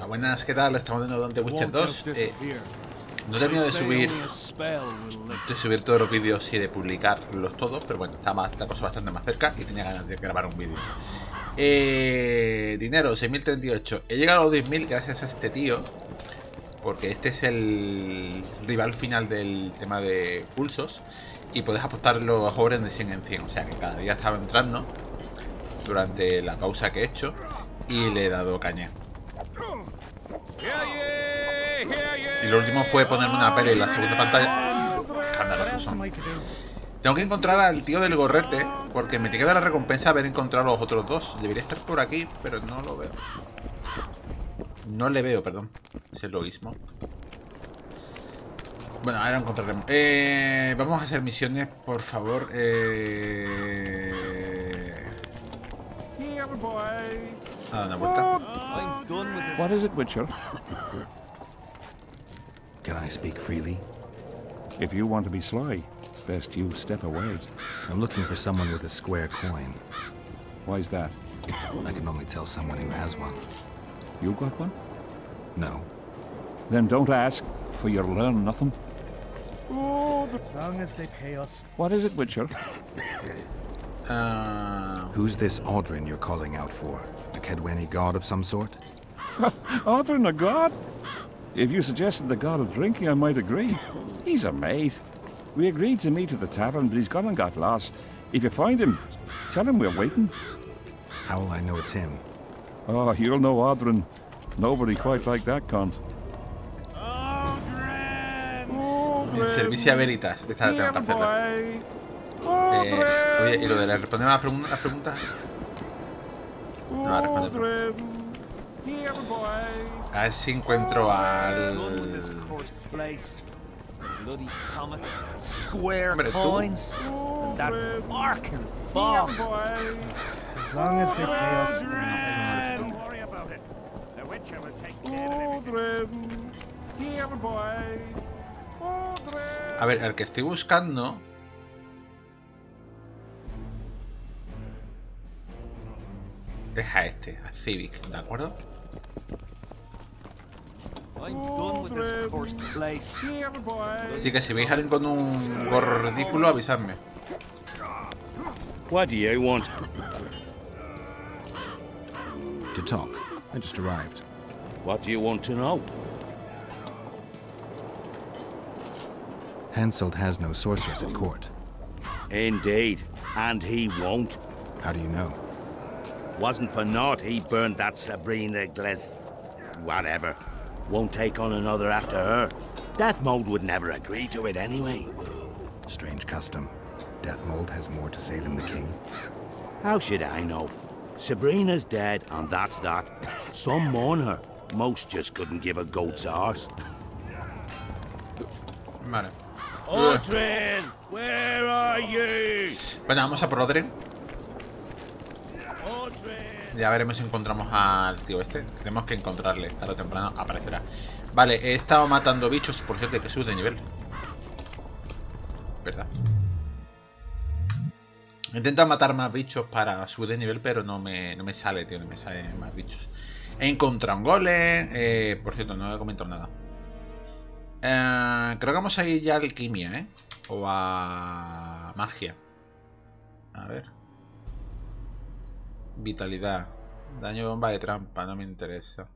Buenas, ¿qué tal? Estamos de nuevo en The Witcher 2. No he terminado de subir todos los vídeos y de publicarlos todos, pero bueno, está la cosa bastante más cerca y tenía ganas de grabar un vídeo. Dinero, 6.038. He llegado a los 10.000 gracias a este tío, porque este es el rival final del tema de pulsos y puedes apostar los orens de 100 en 100. O sea que cada día estaba entrando durante la pausa que he hecho y le he dado caña. Y lo último fue ponerme una peli en la segunda pantalla. Escandalosos son. Tengo que encontrar al tío del gorrete, porque me tiene que dar la recompensa haber encontrado a los otros dos. Debería estar por aquí, pero no lo veo. No le veo, perdón. Es el logismo. Bueno, ahora lo encontraremos. Vamos a hacer misiones, por favor. A dar una vuelta. What is it, Witcher? Can I speak freely? If you want to be sly, best you step away. I'm looking for someone with a square coin. Why's that? I can only tell someone who has one. You got one? No. Then don't ask, for you'll learn nothing. Oh, as long as they pay us. What is it, Witcher? Who's this Audrin you're calling out for? A Kedweni god of some sort? Audrin, a god? If you suggested the god of drinking, I might agree. He's a mate. We agreed to meet at the tavern, but he's gone and got lost. If you find him, tell him we're waiting. How will I know it's him? Oh, you'll know Audrin. Nobody quite like that cunt. En Cervisia Veritas. Esta la tengo que hacerla. Oye, ¿y lo de responder a las preguntas? No, a responder. A ver si encuentro al... Hombre, tú. As long as they pay us. A ver, el que estoy buscando... es a este, a Civic, ¿de acuerdo? Así que si veis a alguien con un gorro ridículo, avisadme. What do you want? To talk. I just arrived. What do you want to know? Henselt has no sorceress at court. Indeed, and he won't. How do you know? Wasn't for naught he burned that Sabrina Gleth... whatever. Won't take on another after her. Death Mode would never agree to it anyway. Strange custom. Death Mold has more to say than the king. How should I know? Sabrina's dead, and that's that. Some mourn her. Most just couldn't give a goat's arse. Vale. Audrin, where are you? Bueno, vamos a por Audrin. Ya veremos si encontramos al tío este. Tenemos que encontrarle, tarde o temprano aparecerá. Vale, he estado matando bichos, por cierto, que sube de nivel. ¿Verdad? He intentado matar más bichos para subir de nivel, pero no me sale, tío, no me salen más bichos. He encontrado un golem. Por cierto, no he comentado nada. Creo que vamos a ir ya a alquimia, ¿eh? O a magia. A ver. Vitalidad. Daño bomba de trampa, no me interesa.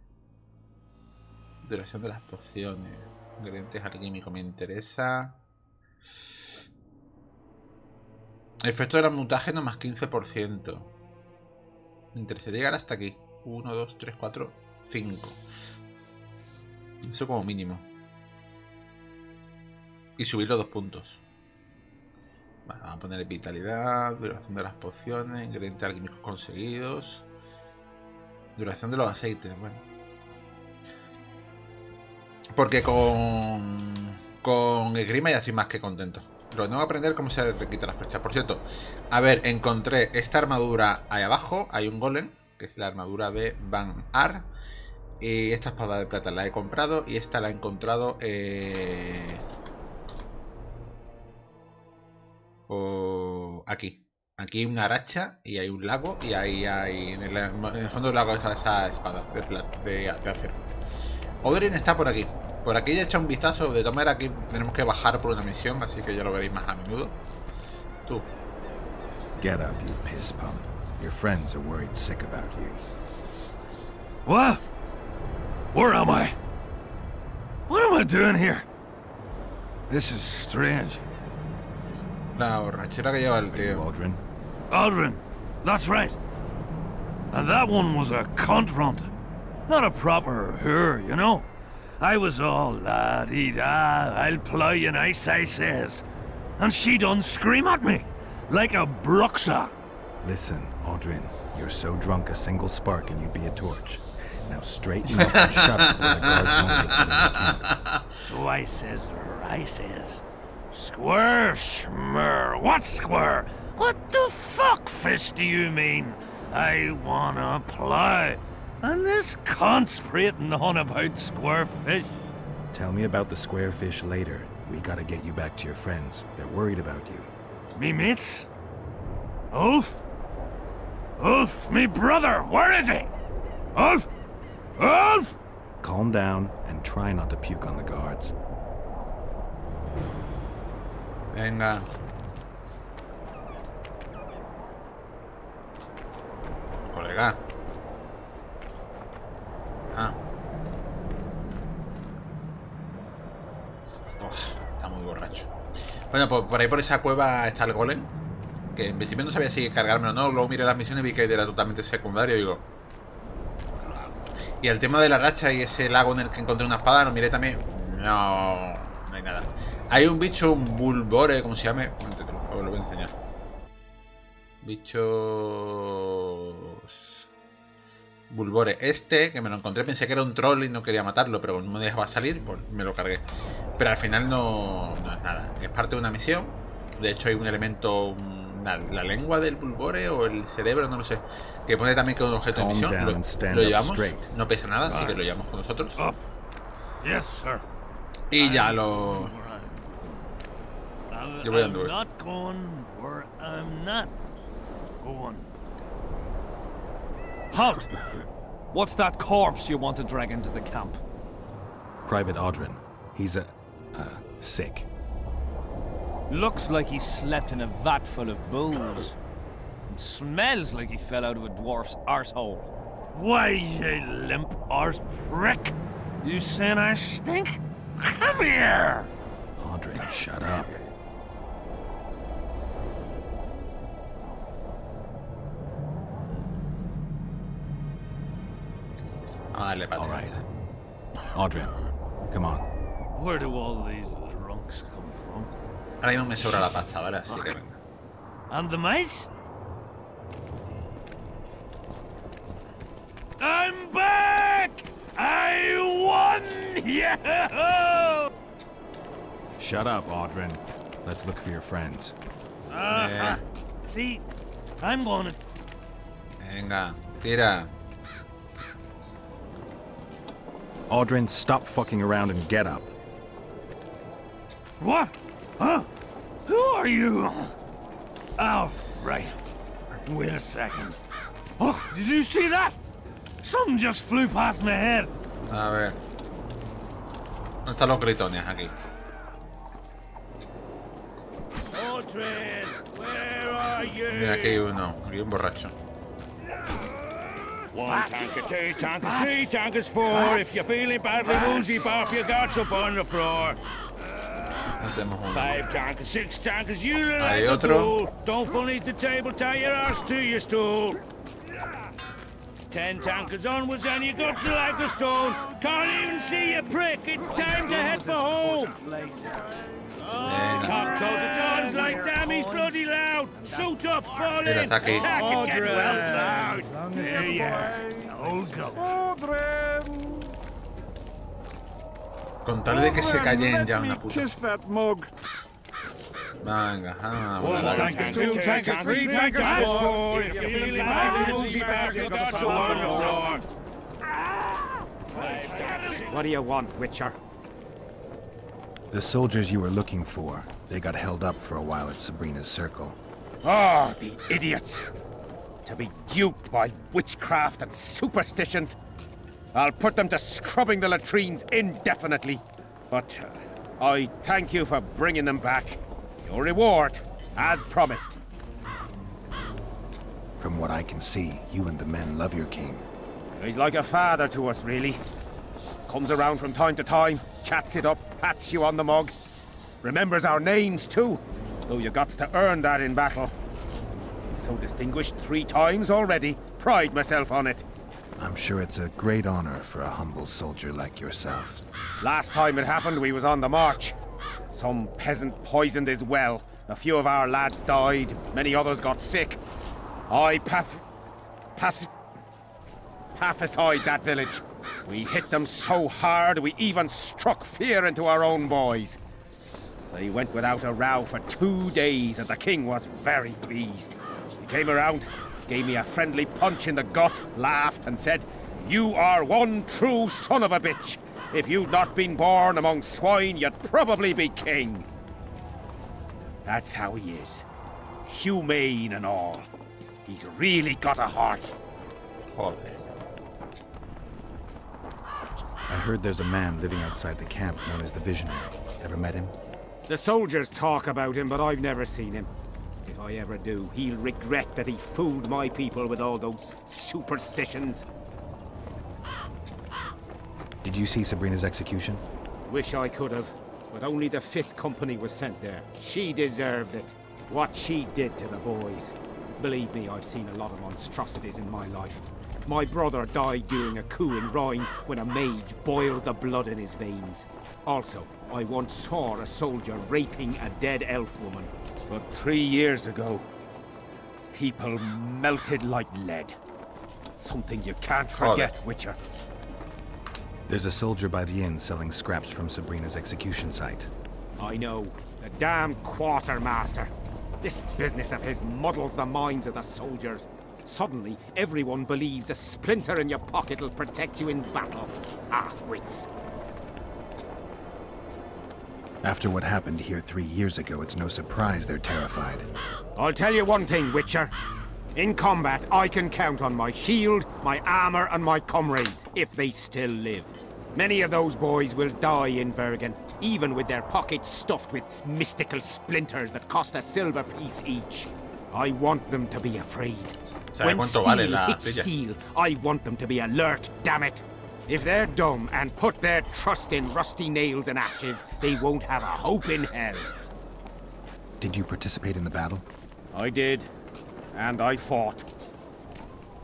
Duración de las pociones. Ingredientes alquímicos me interesa. Efecto de la mutágeno más 15%. Me interesa llegar hasta aquí. 1, 2, 3, 4, 5. Eso como mínimo. Y subirlo 2 puntos. Vale, vamos a poner vitalidad, duración de las pociones, ingredientes alquímicos conseguidos, duración de los aceites, bueno. Porque con esgrima ya estoy más que contento. Pero tengo que aprender cómo se quita la flecha. Por cierto, a ver, encontré esta armadura ahí abajo, hay un golem, que es la armadura de Van Ar. Y esta espada de plata la he comprado y esta la he encontrado... aquí. Aquí hay una aracha y hay un lago y ahí hay... En el fondo del lago está esa espada de acero. Oren está por aquí. Por aquí ya he echado un vistazo. De todas maneras aquí tenemos que bajar por una misión, así que ya lo veréis más a menudo. Tú. Get up, you piss pump. Your friends are worried sick about you. What? Where am I? What am I doing here? This is strange. La borrachera que lleva el Are you tío. Aldrin? Aldrin, that's right. And that one was a cunt runt. Not a proper her, you know. I was all la-dee-da, I'll ply you nice, I says. And she done scream at me, like a bruxa. Listen, Aldrin, you're so drunk a single spark and you'd be a torch. Now straighten up and shut up or the guards won't let you in the camp. So I says, square, schmer, what square? What the fuck, fish, do you mean? I wanna play. And this cunt's prating on about square fish. Tell me about the square fish later. We gotta get you back to your friends. They're worried about you. Me mates? Ulf? Ulf, me brother, where is he? Ulf? Ulf? Calm down and try not to puke on the guards. Venga. Colega. Ah. Está muy borracho. Bueno, pues por ahí por esa cueva está el golem. Que en principio no sabía si cargármelo o no. Luego miré las misiones y vi que era totalmente secundario. Y digo, pues lo hago. Y el tema de la racha y ese lago en el que encontré una espada, lo miré también. No, no hay nada. Hay un bicho, un bulbore, como se llame. Os lo voy a enseñar. Bichos. Bulbore. Este, que me lo encontré, pensé que era un troll y no quería matarlo, pero no me dejaba salir, pues me lo cargué. Pero al final no es nada. Es parte de una misión. De hecho, hay un elemento, la lengua del bulbore o el cerebro, no lo sé, que pone también que es un objeto de misión. Lo llevamos, no pesa nada, así que lo llevamos con nosotros. Yes, sir. Y ya lo... Yo voy a andar. I'm not going where I'm not going. Halt! What's that corpse you want to drag into the camp? Private Aldrin. He's sick. Looks like he slept in a vat full of booze. It smells like he fell out of a dwarf's arsehole. Why, you limp arse prick? You saying I stink? Come here! Aldrin, shut up. All right. Aldrin, come on. Where do all these drunks come from? Ahora mismo me sobra la pasta, ¿vale? Así que venga. And the mice? I'm back! I won! Yeah! Shut up, Aldrin. Let's look for your friends. See, I'm gonna... Venga, tira. Aldrin, stop fucking around and get up. What? Huh? Who are you? Oh, right. Wait a second. Oh, did you see that? Something just flew past my head. A ver. ¿Dónde están los gritones aquí? Aldrin, where are you? Mira, aquí hay uno. Aquí hay un borracho. One tanker, two tankers, three tankers, four. If you're feeling badly woozy, barf your guts up on the floor. No tenemos uno. 5 tankers, 6 tankers, you look Hay like a otro. fool. Don't fall beneath the table, tie your arse to your stool. 10 tankers onwards and your guts are like a stone. Can't even see you, prick. It's time to head for home. Cock close the doors like Dammy's bloody loud. Suit up, fall in, Mira, está aquí. attack and get well plowed. There you are. Old go. Con tal de que se callen ya una puta. Kiss that mug. Venga, One tanker, two tankers, three tankers, four. If you're feeling badly woozy, barf your guts up on the floor. What do you want, Witcher? The soldiers you were looking for, they got held up for a while at Sabrina's circle. Ah, the idiots! To be duped by witchcraft and superstitions. I'll put them to scrubbing the latrines indefinitely. But I thank you for bringing them back. Your reward, as promised. From what I can see, you and the men love your king. He's like a father to us, really. Comes around from time to time, chats it up, pats you on the mug. Remembers our names, too, though you got to earn that in battle. So distinguished 3 times already. Pride myself on it. I'm sure it's a great honor for a humble soldier like yourself. Last time it happened, we was on the march. Some peasant poisoned his well. A few of our lads died. Many others got sick. I pacified that village. We hit them so hard, we even struck fear into our own boys. They went without a row for 2 days, and the king was very pleased. He came around, gave me a friendly punch in the gut, laughed, and said, "You are one true son of a bitch. If you'd not been born among swine, you'd probably be king." That's how he is. Humane and all. He's really got a heart. Joder. I heard there's a man living outside the camp known as the Visionary. Ever met him? The soldiers talk about him, but I've never seen him. If I ever do, he'll regret that he fooled my people with all those superstitions. Did you see Sabrina's execution? Wish I could have, but only the 5th Company was sent there. She deserved it. What she did to the boys. Believe me, I've seen a lot of monstrosities in my life. My brother died during a coup in Rhine when a mage boiled the blood in his veins. Also, I once saw a soldier raping a dead elf woman. But 3 years ago, people melted like lead. Something you can't forget, Witcher. There's a soldier by the inn selling scraps from Sabrina's execution site. I know. The damn quartermaster. This business of his muddles the minds of the soldiers. Suddenly, everyone believes a splinter in your pocket will protect you in battle. Half-wits. After what happened here 3 years ago, it's no surprise they're terrified. I'll tell you one thing, Witcher. In combat, I can count on my shield, my armor, and my comrades, if they still live. Many of those boys will die in Bergen, even with their pockets stuffed with mystical splinters that cost a silver piece each. I want them to be afraid. When steel hits steel, I want them to be alert, damn it. If they're dumb and put their trust in rusty nails and ashes, they won't have a hope in hell. Did you participate in the battle? I did, and I fought.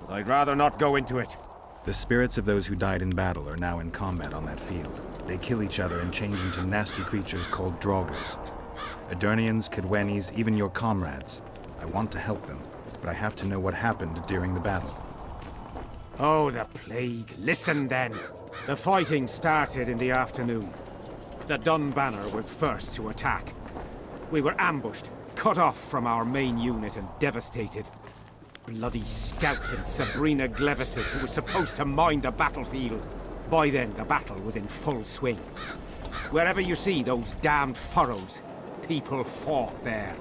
But I'd rather not go into it. The spirits of those who died in battle are now in combat on that field. They kill each other and change into nasty creatures called draugrs. Edirnians, Cadwennies, even your comrades. I want to help them, but I have to know what happened during the battle. Oh, the plague. Listen then. The fighting started in the afternoon. The Dun Banner was first to attack. We were ambushed, cut off from our main unit and devastated. Bloody scouts and Sabrina Glevesid, who was supposed to mind the battlefield. By then, the battle was in full swing. Wherever you see those damned furrows, people fought there.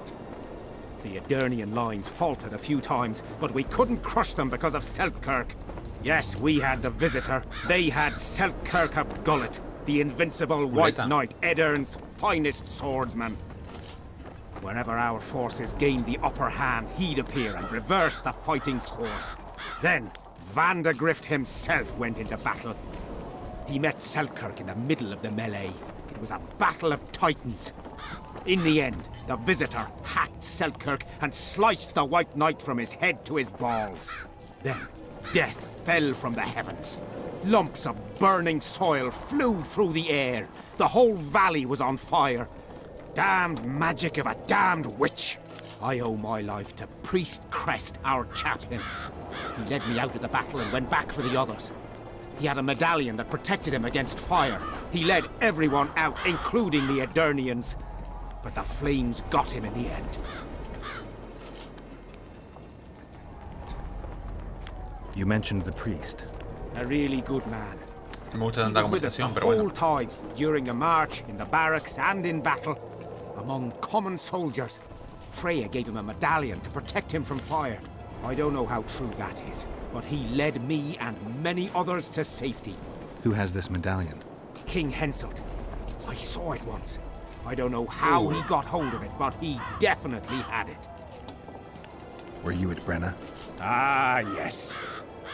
The Edirnian lines faltered a few times, but we couldn't crush them because of Selkirk. Yes, we had the Visitor. They had Selkirk of Gullet, the invincible White Knight, Edirn's finest swordsman. Wherever our forces gained the upper hand, he'd appear and reverse the fighting's course. Then, Vandegrift himself went into battle. He met Selkirk in the middle of the melee. It was a battle of titans. In the end, the Visitor hacked Selkirk and sliced the White Knight from his head to his balls. Then, death fell from the heavens. Lumps of burning soil flew through the air. The whole valley was on fire. Damned magic of a damned witch. I owe my life to Priest Crest, our chaplain. He led me out of the battle and went back for the others. He had a medallion that protected him against fire. He led everyone out, including the Edirnians. But the flames got him in the end. You mentioned the priest. A really good man. Me gusta He tanta was with us the conversación, pero bueno. whole time, during the march, in the barracks and in battle, among common soldiers. Freya gave him a medallion to protect him from fire. I don't know how true that is, but he led me and many others to safety. Who has this medallion? King Henselt. I saw it once. I don't know how he got hold of it, but he definitely had it. Were you at Brenna? Ah, yes.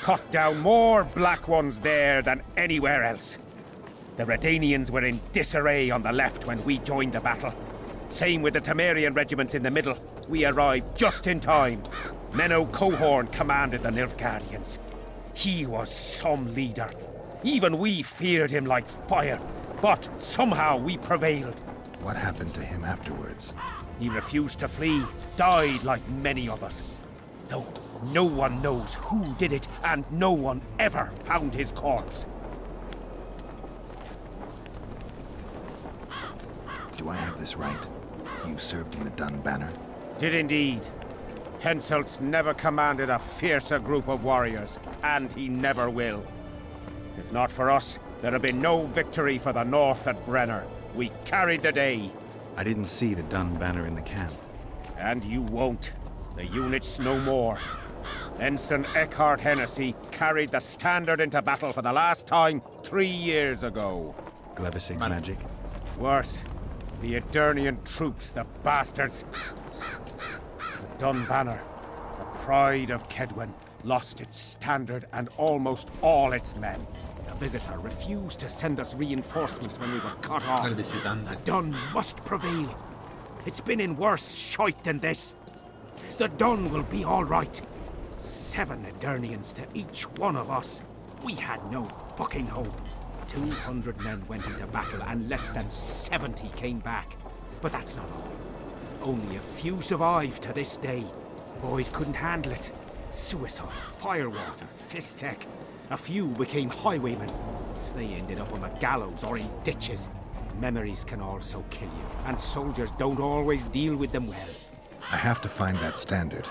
Cut down more Black Ones there than anywhere else. The Redanians were in disarray on the left when we joined the battle. Same with the Temerian regiments in the middle. We arrived just in time. Menno Cohorn commanded the Nilfgaardians. He was some leader. Even we feared him like fire. But somehow we prevailed. What happened to him afterwards? He refused to flee, died like many others. Though no one knows who did it, and no one ever found his corpse. Do I have this right? You served in the Dun Banner? Did indeed. Henselt's never commanded a fiercer group of warriors, and he never will. If not for us, there'd have been no victory for the North at Brenner. We carried the day. I didn't see the Dun Banner in the camp. And you won't. The unit's no more. Ensign Eckhart Hennessy carried the standard into battle for the last time 3 years ago. Glevisig's magic? Worse. The Edirnian troops, the bastards. The Dun Banner, the pride of Kedwen, lost its standard and almost all its men. The Visitor refused to send us reinforcements when we were cut off. The Dun must prevail. It's been in worse shite than this. The Dun will be all right. 7 Edirnians to each one of us. We had no fucking hope. 200 men went into battle and less than 70 came back. But that's not all. Only a few survived to this day. The boys couldn't handle it. Suicide, firewater, fistek. A few became highwaymen. They ended up on the gallows or in ditches. Memories can also kill you, and soldiers don't always deal with them well. I have to find that standard.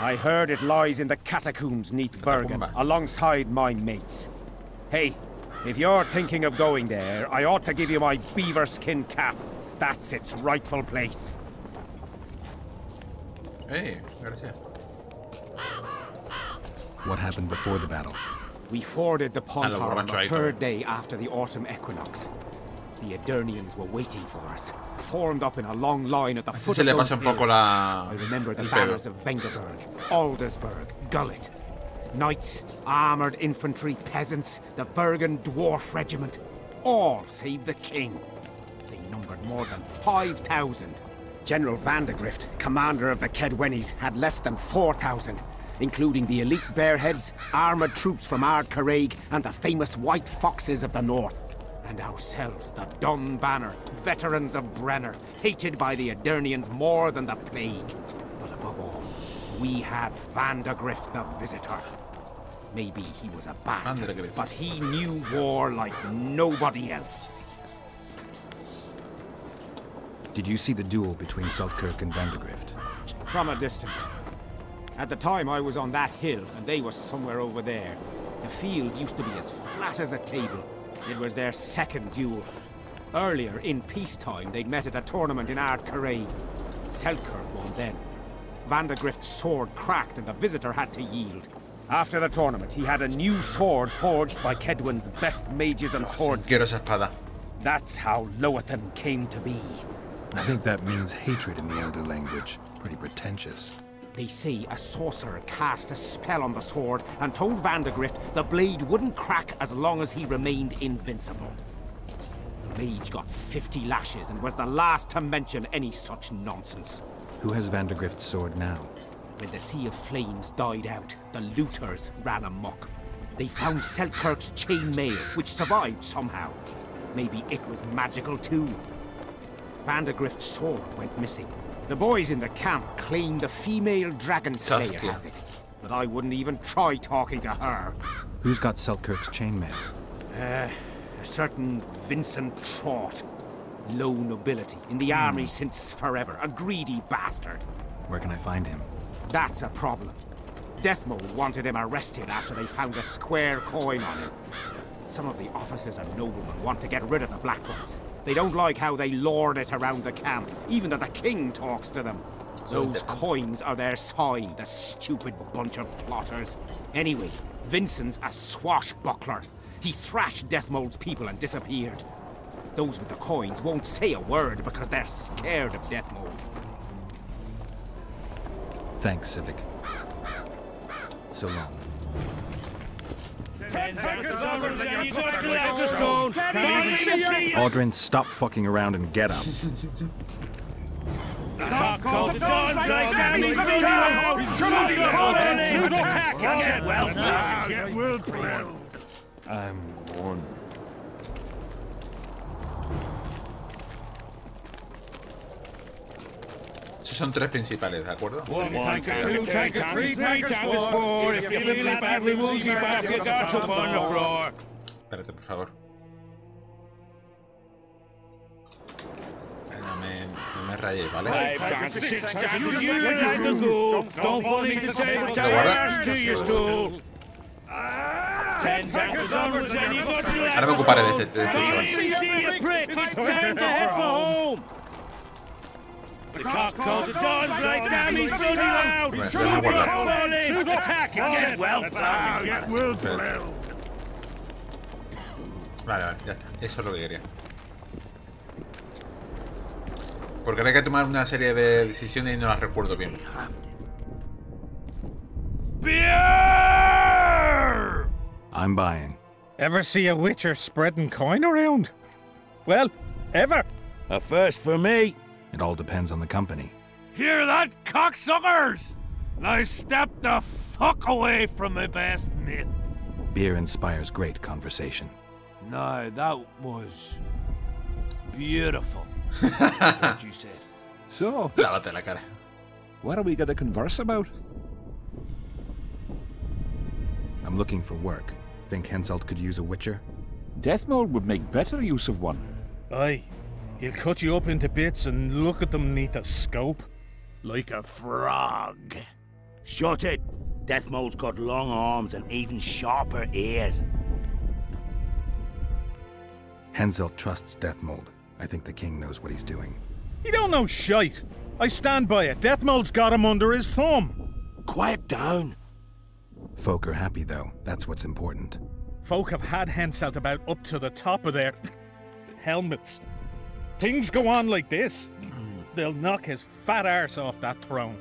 I heard it lies in the catacombs neath Bergen, alongside my mates. Hey, if you're thinking of going there, I ought to give you my beaver skin cap. That's its rightful place. Hey, gracias. What happened before the battle? We forded the Pontar on the borracho. 3rd day after the autumn equinox. The Edirnians were waiting for us, formed up in a long line at the Así foot se of le those pasa un poco hills. la... I remember the el banners pelo. of Vengerberg, Aldersburg, Gullet. Knights, armoured infantry, peasants, the Bergen Dwarf Regiment. All save the king. They numbered more than 5,000. General Vandegrift, commander of the Kedwenis, had less than 4,000, including the elite Bearheads, armoured troops from Ard Caraig, and the famous White Foxes of the North. And ourselves, the Dun Banner, veterans of Brenner, hated by the Edirnians more than the plague. But above all, we had Vandegrift the Visitor. Maybe he was a bastard, Vandegrift. but he knew war like nobody else. Did you see the duel between Selkirk and Vandegrift? From a distance. At the time I was on that hill, and they were somewhere over there. The field used to be as flat as a table. It was their second duel. Earlier, in peacetime, they'd met at a tournament in Ard Caraig. Selkirk won then. Vandegrift's sword cracked and the Visitor had to yield. After the tournament, he had a new sword forged by Kedwen's best mages and swordsmiths. Quiero esa espada. That's how Loathan came to be. I think that means hatred in the Elder language. Pretty pretentious. They say a sorcerer cast a spell on the sword and told Vandegrift the blade wouldn't crack as long as he remained invincible. The mage got 50 lashes and was the last to mention any such nonsense. Who has Vandegrift's sword now? When the Sea of Flames died out, the looters ran amok. They found Selkirk's chainmail, which survived somehow. Maybe it was magical too. Vandegrift's sword went missing. The boys in the camp claim the female dragon slayer Saskia. has it, but I wouldn't even try talking to her. Who's got Selkirk's chainmail? A certain Vincent Trott. Low nobility, in the army since forever, a greedy bastard. Where can I find him? That's a problem. Deathmo wanted him arrested after they found a square coin on him. Some of the officers and noblemen want to get rid of the Black Ones. They don't like how they lord it around the camp, even though the king talks to them. Those coins are their sign, the stupid bunch of plotters. Anyway, Vincent's a swashbuckler. He thrashed Deathmold's people and disappeared. Those with the coins won't say a word because they're scared of Deathmold. Thanks, Civic. So long. Audrin, stop fucking around and get up. I'm one. Esos son 3 principales, ¿de acuerdo? Espérate, por favor. No me rayéis, ¿vale? Ahora me ocuparé de este chaval. The cock calls at dawn's like Tammy's bloody loud. Get well, Vale, ya está. Eso es lo que quería. Porque ahora hay que tomar una serie de decisiones y no las recuerdo bien. Beer! I'm buying. Ever see a witcher spreading coin around? Well, ever. A first for me. It all depends on the company. Hear that, cocksuckers? Now step the fuck away from my best mate. Beer inspires great conversation. No, that was beautiful. What you said. So, Lávate la cara. what are we going to converse about? I'm looking for work. Think Henselt could use a witcher? Deathmold would make better use of one. Aye. He'll cut you up into bits and look at them neath a scope. Like a frog. Shut it. Deathmold's got long arms and even sharper ears. Henselt trusts Deathmold. I think the king knows what he's doing. He don't know shite. I stand by it. Deathmold's got him under his thumb. Quiet down. Folk are happy, though. That's what's important. Folk have had Henselt about up to the top of their helmets. Things go on like this, they'll knock his fat arse off that throne.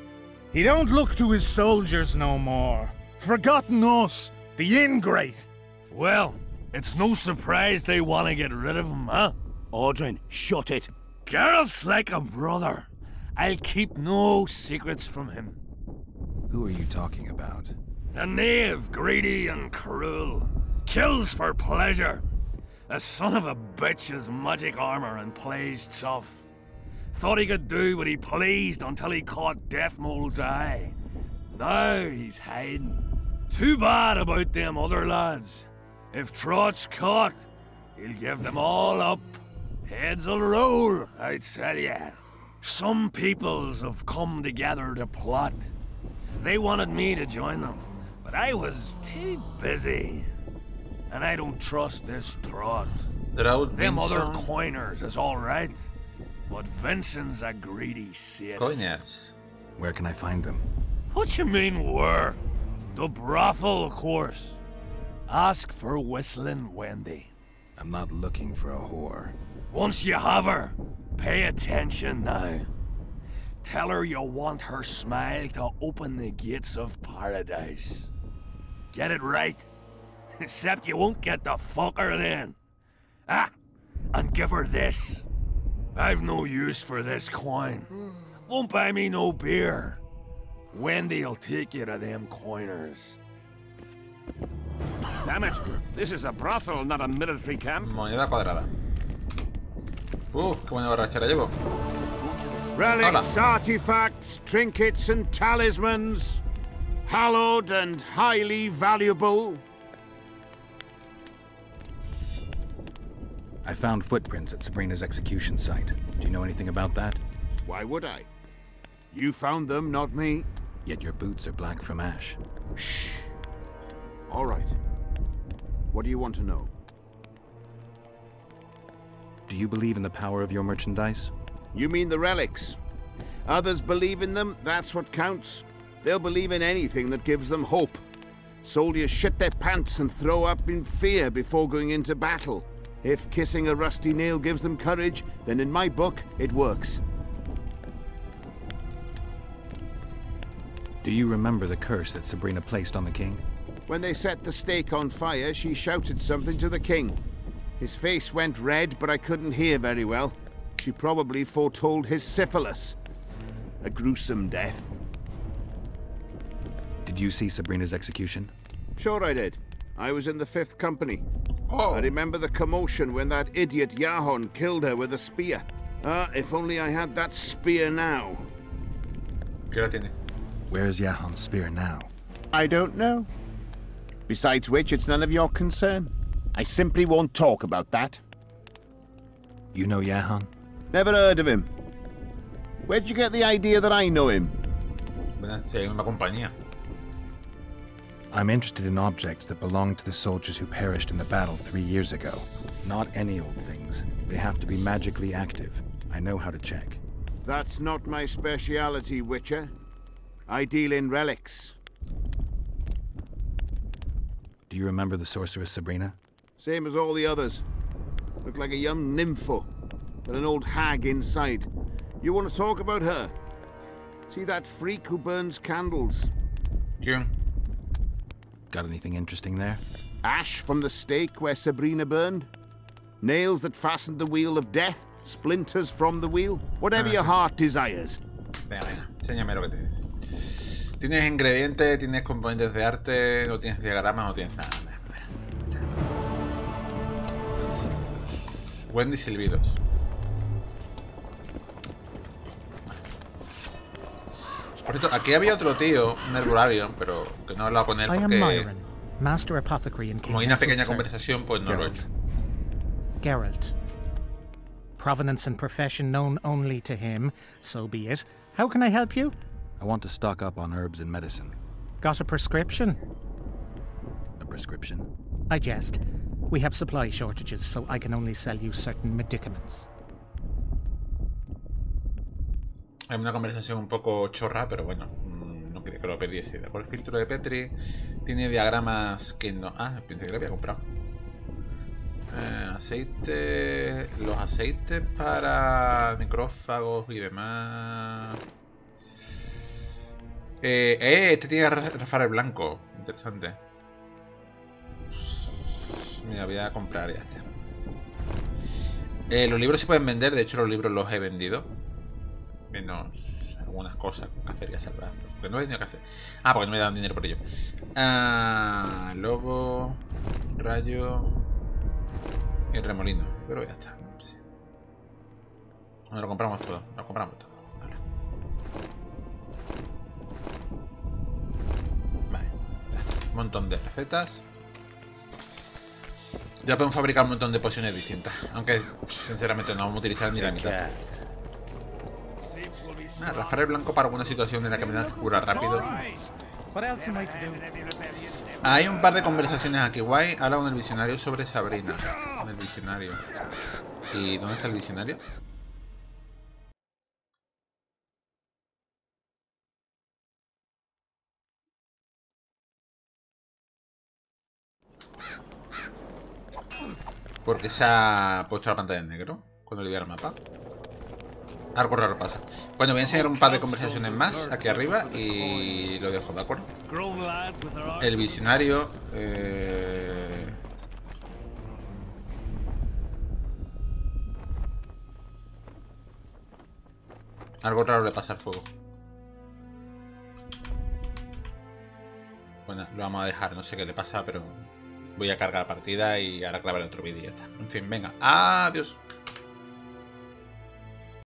He don't look to his soldiers no more. Forgotten us, the ingrate. Well, it's no surprise they want to get rid of him, huh? Audrin, shut it. Geralt's like a brother. I'll keep no secrets from him. Who are you talking about? A knave, greedy and cruel. Kills for pleasure. A son of a bitch has magic armor and plays tough. Thought he could do what he pleased until he caught Deathmold's eye. Now he's hiding. Too bad about them other lads. If Trott's caught, he'll give them all up. Heads'll roll, I tell ya. Some peoples have come together to plot. They wanted me to join them, but I was too busy. And I don't trust this Trott. Them other coiners is alright, but Vincent's a greedy sadist. Coiners. Where can I find them? What you mean where? The brothel, of course. Ask for Whistling Wendy. I'm not looking for a whore. Once you have her, pay attention now. Tell her you want her smile to open the gates of paradise. Get it right? Except you won't get the fucker then. Ah, and give her this. I've no use for this coin. Won't buy me no beer. Wendy'll take you to them coiners. Damn it! This is a brothel, not a military camp. Moneda cuadrada. Qué buena borrachera llevo. Relics, artifacts, trinkets and talismans. Hallowed and highly valuable. I found footprints at Sabrina's execution site. Do you know anything about that? Why would I? You found them, not me. Yet your boots are black from ash. Shh. All right. What do you want to know? Do you believe in the power of your merchandise? You mean the relics? Others believe in them, that's what counts. They'll believe in anything that gives them hope. Soldiers shit their pants and throw up in fear before going into battle. If kissing a rusty nail gives them courage, then in my book, it works. Do you remember the curse that Sabrina placed on the king? When they set the stake on fire, she shouted something to the king. His face went red, but I couldn't hear very well. She probably foretold his syphilis. A gruesome death. Did you see Sabrina's execution? Sure I did. I was in the 5th company. Oh. I remember the commotion when that idiot Yahon killed her with a spear. If only I had that spear now. ¿Qué la tiene? Where's Yahon's spear now? I don't know. Besides which, it's none of your concern. I simply won't talk about that. You know Yahon? Never heard of him. Where'd you get the idea that I know him? Bueno, sí, hay una compañía. I'm interested in objects that belong to the soldiers who perished in the battle 3 years ago. Not any old things. They have to be magically active. I know how to check. That's not my speciality, Witcher. I deal in relics. Do you remember the sorceress Sabrina? Same as all the others. Looked like a young nympho, with an old hag inside. You want to talk about her? See that freak who burns candles? ¿Quién? Got anything interesting there? Ash from the stake where Sabrina burned? Nails that fastened the wheel of death? Splinters from the wheel? Whatever your heart desires. Venga, venga, enséñame lo que tienes. Tienes ingredientes, tienes componentes de arte, no tienes diagrama, no tienes nada. Wendy silbidos. Por cierto, aquí había otro tío, un herbolario, pero que no he hablado con él porque como hay una pequeña conversación, pues no lo he hecho. Geralt. Provenance and profession known only to him, so be it. How can I help you? I want to stock up on herbs and medicine. Got a prescription? A prescription? I jest. We have supply shortages, so I can only sell you certain medicaments. Hay una conversación un poco chorra, pero bueno, no quería que lo perdiese. Por el filtro de Petri tiene diagramas que no... Ah, pensé que lo había comprado. Aceite... Los aceites para necrófagos y demás... este tiene Rafael blanco. Interesante. Mira, voy a comprar ya está. Los libros se pueden vender. De hecho, los libros los he vendido. Menos algunas cosas. Cacería salvaje. Porque no he tenido que hacer. Ah, porque no me dan dinero por ello. Lobo. Rayo. Y remolino. Pero ya está. Sí. Bueno, lo compramos todo. Lo compramos todo. Vale. Un montón de recetas. Ya podemos fabricar un montón de pociones distintas. Aunque, sinceramente, no vamos a utilizar ni la mitad. Rajar el blanco para alguna situación en la que me da cura rápido. Hay un par de conversaciones aquí guay. Habla con el visionario sobre Sabrina. Con el visionario. ¿Y dónde está el visionario? Porque se ha puesto la pantalla en negro cuando le di al mapa. Algo raro pasa. Bueno, voy a enseñar un par de conversaciones más aquí arriba y lo dejo, ¿de acuerdo? El visionario... Algo raro le pasa al juego. Bueno, lo vamos a dejar, no sé qué le pasa, pero voy a cargar la partida y ahora grabar otro vídeo y ya está. En fin, venga, adiós.